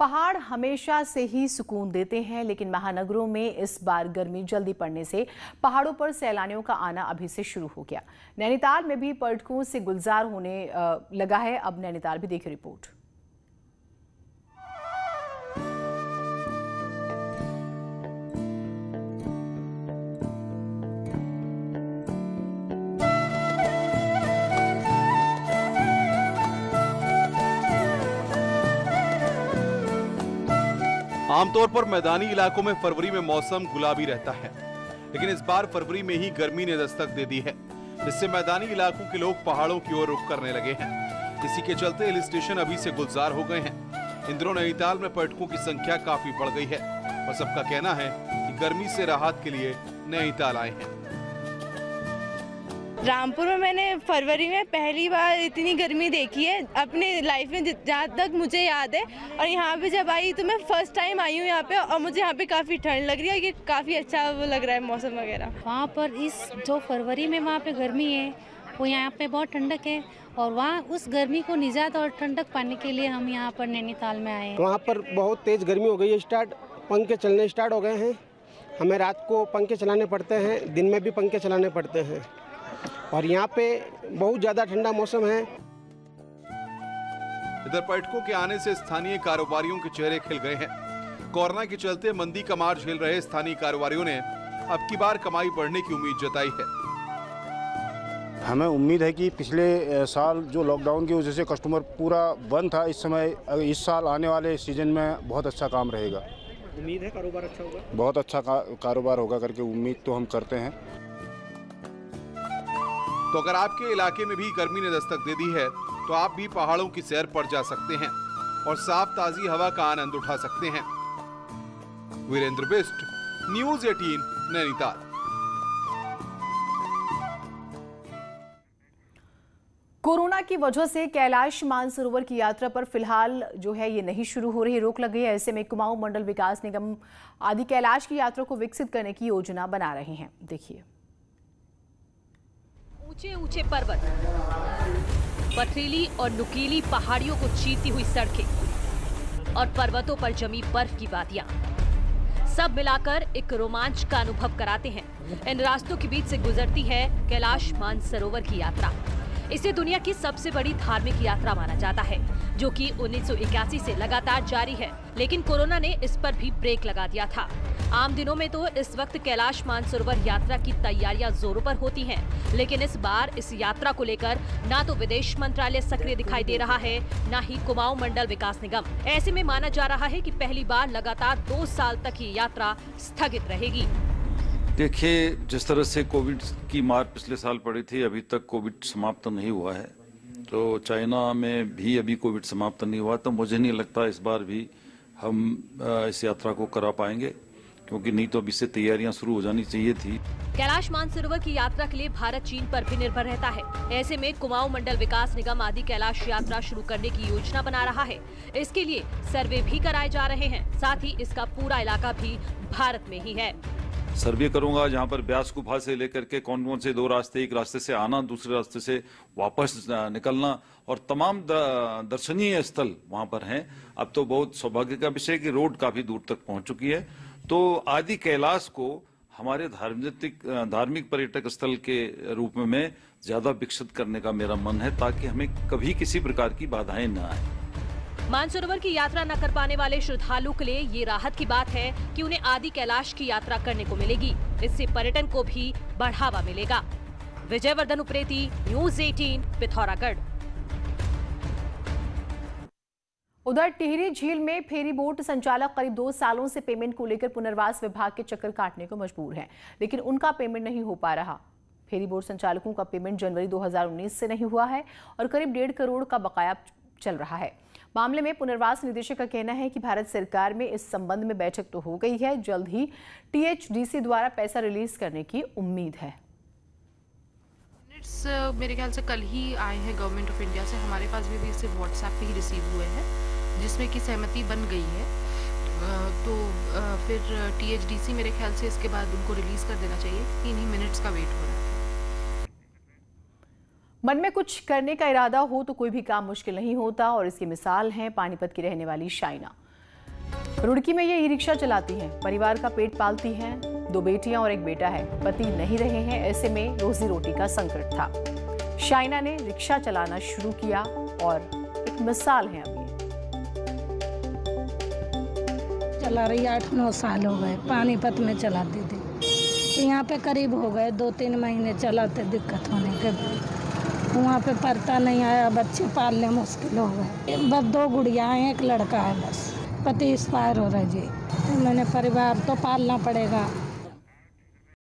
पहाड़ हमेशा से ही सुकून देते हैं, लेकिन महानगरों में इस बार गर्मी जल्दी पड़ने से पहाड़ों पर सैलानियों का आना अभी से शुरू हो गया। नैनीताल में भी पर्यटकों से गुलजार होने लगा है। अब नैनीताल भी देखिए रिपोर्ट। आमतौर पर मैदानी इलाकों में फरवरी में मौसम गुलाबी रहता है, लेकिन इस बार फरवरी में ही गर्मी ने दस्तक दे दी है, जिससे मैदानी इलाकों के लोग पहाड़ों की ओर रुख करने लगे हैं। इसी के चलते हिल स्टेशन अभी से गुलजार हो गए हैं। इन दिनों नैनीताल में पर्यटकों की संख्या काफी बढ़ गई है और सबका कहना है कि गर्मी से राहत के लिए नैनीताल आए हैं। रामपुर में मैंने फरवरी में पहली बार इतनी गर्मी देखी है अपने लाइफ में, जहाँ तक मुझे याद है। और यहाँ पे जब आई तो मैं फर्स्ट टाइम आई हूँ यहाँ पे, और मुझे यहाँ पे काफ़ी ठंड लग रही है कि काफ़ी अच्छा वो लग रहा है मौसम वगैरह। वहाँ पर इस जो फरवरी में वहाँ पे गर्मी है, वो यहाँ पे बहुत ठंडक है, और वहाँ उस गर्मी को निजात और ठंडक पाने के लिए हम यहाँ पर नैनीताल में आए हैं। वहाँ पर बहुत तेज़ गर्मी हो गई है, पंखे चलने स्टार्ट हो गए हैं। हमें रात को पंखे चलाने पड़ते हैं, दिन में भी पंखे चलाने पड़ते हैं, और यहाँ पे बहुत ज्यादा ठंडा मौसम है। इधर पर्यटकों के आने से स्थानीय कारोबारियों के चेहरे खिल गए हैं। कोरोना के चलते मंदी का मार झेल रहे स्थानीय कारोबारियों ने अब की बार कमाई बढ़ने की उम्मीद जताई है। हमें उम्मीद है कि पिछले साल जो लॉकडाउन की वजह से कस्टमर पूरा बंद था, इस समय इस साल आने वाले सीजन में बहुत अच्छा काम रहेगा। उम्मीद है कारोबार अच्छा होगा, बहुत अच्छा कारोबार होगा करके उम्मीद तो हम करते हैं। तो अगर आपके इलाके में भी गर्मी ने दस्तक दे दी है तो आप भी पहाड़ों की सैर पर जा सकते हैं और साफ ताजी हवा का आनंद उठा सकते हैं। वीरेंद्र बिष्ट, न्यूज़ 18 नैनीताल। कोरोना की वजह से कैलाश मानसरोवर की यात्रा पर फिलहाल जो है ये नहीं शुरू हो रही, रोक लग गई है। ऐसे में कुमाऊं मंडल विकास निगम आदि कैलाश की यात्रा को विकसित करने की योजना बना रहे हैं। देखिए, ऊंचे ऊंचे पर्वत, पथरीली और नुकीली पहाड़ियों को चीरती हुई सड़कें और पर्वतों पर जमी बर्फ की वादियां, सब मिलाकर एक रोमांच का अनुभव कराते हैं। इन रास्तों के बीच से गुजरती है कैलाश मानसरोवर की यात्रा। इसे दुनिया की सबसे बड़ी धार्मिक यात्रा माना जाता है, जो कि 1981 से लगातार जारी है, लेकिन कोरोना ने इस पर भी ब्रेक लगा दिया था। आम दिनों में तो इस वक्त कैलाश मानसरोवर यात्रा की तैयारियां जोरों पर होती हैं, लेकिन इस बार इस यात्रा को लेकर ना तो विदेश मंत्रालय सक्रिय दिखाई दे रहा है, ना ही कुमाऊं मंडल विकास निगम। ऐसे में माना जा रहा है कि पहली बार लगातार 2 साल तक ये यात्रा स्थगित रहेगी। देखिए, जिस तरह से कोविड की मार पिछले साल पड़ी थी, अभी तक कोविड समाप्त नहीं हुआ है। तो चाइना में भी अभी कोविड समाप्त नहीं हुआ, तो मुझे नहीं लगता इस बार भी हम इस यात्रा को करा पाएंगे, क्योंकि नहीं तो अभी से तैयारियां शुरू हो जानी चाहिए थी। कैलाश मानसरोवर की यात्रा के लिए भारत चीन पर भी निर्भर रहता है। ऐसे में कुमाऊं मंडल विकास निगम आदि कैलाश यात्रा शुरू करने की योजना बना रहा है। इसके लिए सर्वे भी कराए जा रहे हैं, साथ ही इसका पूरा इलाका भी भारत में ही है। सर्वे करूंगा जहां पर ब्यास गुफा से लेकर के कौन कौन से 2 रास्ते, एक रास्ते से आना, दूसरे रास्ते से वापस निकलना, और तमाम दर्शनीय स्थल वहां पर हैं। अब तो बहुत सौभाग्य का विषय कि रोड काफी दूर तक पहुंच चुकी है। तो आदि कैलाश को हमारे धार्मिक पर्यटक स्थल के रूप में ज्यादा विकसित करने का मेरा मन है, ताकि हमें कभी किसी प्रकार की बाधाएं न आए। मानसरोवर की यात्रा न कर पाने वाले श्रद्धालुओं के लिए ये राहत की बात है कि उन्हें आदि कैलाश की यात्रा करने को मिलेगी। इससे पर्यटन को भी बढ़ावा मिलेगा। विजयवर्धन उप्रेती, न्यूज़ 18, पिथौरागढ़। उधर टिहरी झील में फेरी बोट संचालक करीब 2 सालों से पेमेंट को लेकर पुनर्वास विभाग के चक्कर काटने को मजबूर हैं, लेकिन उनका पेमेंट नहीं हो पा रहा। फेरी बोट संचालकों का पेमेंट जनवरी 2019 से नहीं हुआ है और करीब 1.5 करोड़ का बकाया चल रहा है। मामले में पुनर्वास निदेशक का कहना है कि भारत सरकार में इस संबंध में बैठक तो हो गई है, जल्द ही टीएचडीसी द्वारा पैसा रिलीज करने की उम्मीद है। मिनट्स मेरे ख्याल से कल ही आए हैं गवर्नमेंट ऑफ इंडिया से, हमारे पास भी सिर्फ व्हाट्सएप पे ही रिसीव हुए हैं, जिसमें कि सहमति बन गई है। तो फिर टीएचडीसी मेरे ख्याल से इसके बाद उनको रिलीज कर देना चाहिए। इन्हीं मिनट्स का वेट हो रहा है। मन में कुछ करने का इरादा हो तो कोई भी काम मुश्किल नहीं होता, और इसकी मिसाल है पानीपत की रहने वाली शाइना। रुड़की में ये ई रिक्शा चलाती हैं, परिवार का पेट पालती हैं। 2 बेटियां और 1 बेटा है। पति नहीं रहे हैं, ऐसे में रोजी रोटी का संकट था। शाइना ने रिक्शा चलाना शुरू किया और एक मिसाल है अभी। चला रही 8-9 साल हो गए। पानीपत में चलाती थी, यहाँ पे करीब हो गए 2-3 महीने चलाते दिक्कत होने के बाद। वहाँ पे पड़ता नहीं आया, बच्चे पालने मुश्किल हो गए। बस 2 गुड़िया हैं, 1 लड़का है बस। पति एक्सपायर हो रहे जी। मैंने परिवार तो पालना पड़ेगा।